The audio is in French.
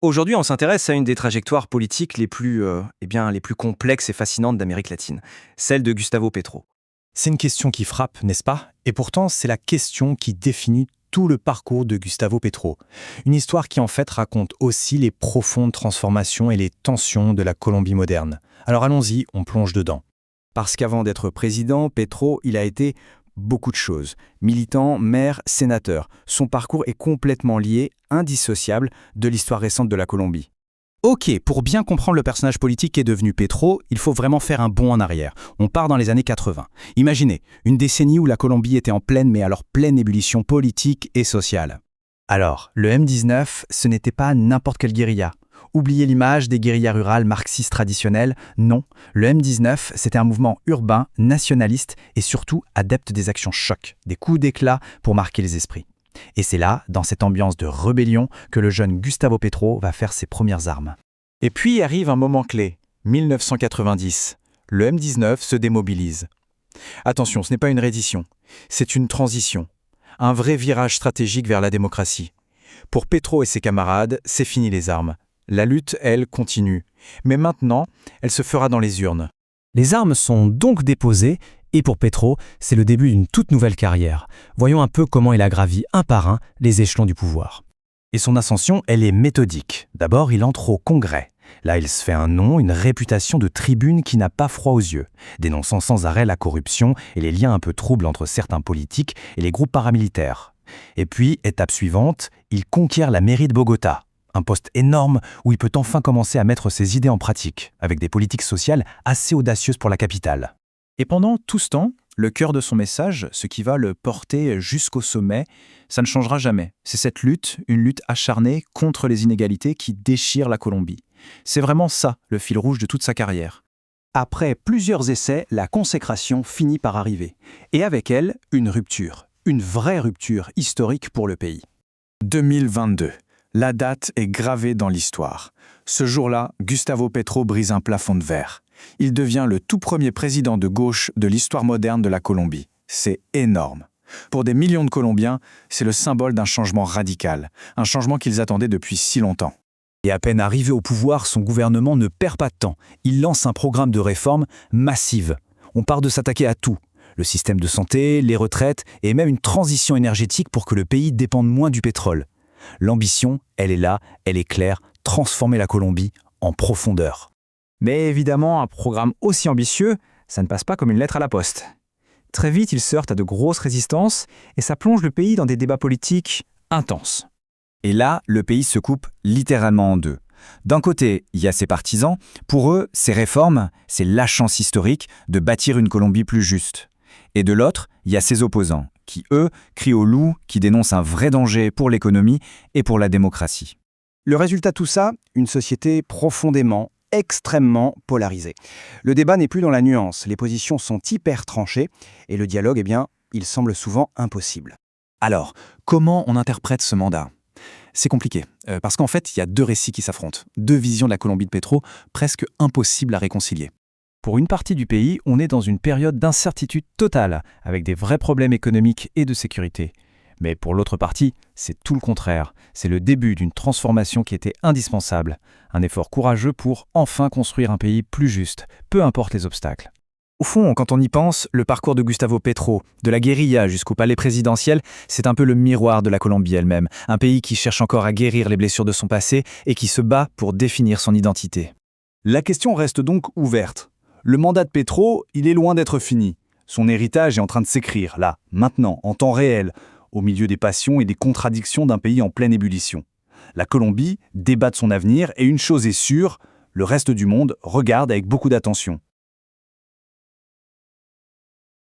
Aujourd'hui, on s'intéresse à une des trajectoires politiques les plus complexes et fascinantes d'Amérique latine, celle de Gustavo Petro. C'est une question qui frappe, n'est-ce pas? Et pourtant, c'est la question qui définit tout le parcours de Gustavo Petro. Une histoire qui en fait raconte aussi les profondes transformations et les tensions de la Colombie moderne. Alors allons-y, on plonge dedans. Parce qu'avant d'être président, Petro, il a été beaucoup de choses. Militant, maire, sénateur. Son parcours est complètement lié, indissociable, de l'histoire récente de la Colombie. Ok, pour bien comprendre le personnage politique qu'est devenu Petro, il faut vraiment faire un bond en arrière. On part dans les années 80. Imaginez, une décennie où la Colombie était en pleine ébullition politique et sociale. Alors, le M19, ce n'était pas n'importe quelle guérilla. Oubliez l'image des guérillas rurales marxistes traditionnelles, non. Le M19, c'était un mouvement urbain, nationaliste et surtout adepte des actions chocs, des coups d'éclat pour marquer les esprits. Et c'est là, dans cette ambiance de rébellion, que le jeune Gustavo Petro va faire ses premières armes. Et puis arrive un moment clé, 1990. Le M19 se démobilise. Attention, ce n'est pas une reddition, c'est une transition. Un vrai virage stratégique vers la démocratie. Pour Petro et ses camarades, c'est fini les armes. La lutte, elle, continue. Mais maintenant, elle se fera dans les urnes. Les armes sont donc déposées, et pour Petro, c'est le début d'une toute nouvelle carrière. Voyons un peu comment il a gravi un par un les échelons du pouvoir. Et son ascension, elle est méthodique. D'abord, il entre au Congrès. Là, il se fait un nom, une réputation de tribune qui n'a pas froid aux yeux, dénonçant sans arrêt la corruption et les liens un peu troubles entre certains politiques et les groupes paramilitaires. Et puis, étape suivante, il conquiert la mairie de Bogota. Un poste énorme où il peut enfin commencer à mettre ses idées en pratique, avec des politiques sociales assez audacieuses pour la capitale. Et pendant tout ce temps, le cœur de son message, ce qui va le porter jusqu'au sommet, ça ne changera jamais. C'est cette lutte, une lutte acharnée contre les inégalités qui déchire la Colombie. C'est vraiment ça, le fil rouge de toute sa carrière. Après plusieurs essais, la consécration finit par arriver. Et avec elle, une rupture. Une vraie rupture historique pour le pays. 2022. La date est gravée dans l'histoire. Ce jour-là, Gustavo Petro brise un plafond de verre. Il devient le tout premier président de gauche de l'histoire moderne de la Colombie. C'est énorme. Pour des millions de Colombiens, c'est le symbole d'un changement radical, un changement qu'ils attendaient depuis si longtemps. Et à peine arrivé au pouvoir, son gouvernement ne perd pas de temps. Il lance un programme de réforme massive. On part de s'attaquer à tout. Le système de santé, les retraites et même une transition énergétique pour que le pays dépende moins du pétrole. L'ambition, elle est là, elle est claire, transformer la Colombie en profondeur. Mais évidemment, un programme aussi ambitieux, ça ne passe pas comme une lettre à la poste. Très vite, il se heurte à de grosses résistances et ça plonge le pays dans des débats politiques intenses. Et là, le pays se coupe littéralement en deux. D'un côté, il y a ses partisans. Pour eux, ces réformes, c'est la chance historique de bâtir une Colombie plus juste. Et de l'autre, il y a ses opposants, qui, eux, crient au loup, qui dénoncent un vrai danger pour l'économie et pour la démocratie. Le résultat de tout ça, une société profondément, extrêmement polarisée. Le débat n'est plus dans la nuance, les positions sont hyper tranchées et le dialogue, il semble souvent impossible. Alors, comment on interprète ce mandat ? C'est compliqué, parce qu'en fait, il y a deux récits qui s'affrontent, deux visions de la Colombie de Petro presque impossibles à réconcilier. Pour une partie du pays, on est dans une période d'incertitude totale, avec des vrais problèmes économiques et de sécurité. Mais pour l'autre partie, c'est tout le contraire. C'est le début d'une transformation qui était indispensable. Un effort courageux pour enfin construire un pays plus juste, peu importe les obstacles. Au fond, quand on y pense, le parcours de Gustavo Petro, de la guérilla jusqu'au palais présidentiel, c'est un peu le miroir de la Colombie elle-même. Un pays qui cherche encore à guérir les blessures de son passé et qui se bat pour définir son identité. La question reste donc ouverte. Le mandat de Petro, il est loin d'être fini. Son héritage est en train de s'écrire, là, maintenant, en temps réel, au milieu des passions et des contradictions d'un pays en pleine ébullition. La Colombie débat de son avenir et une chose est sûre, le reste du monde regarde avec beaucoup d'attention.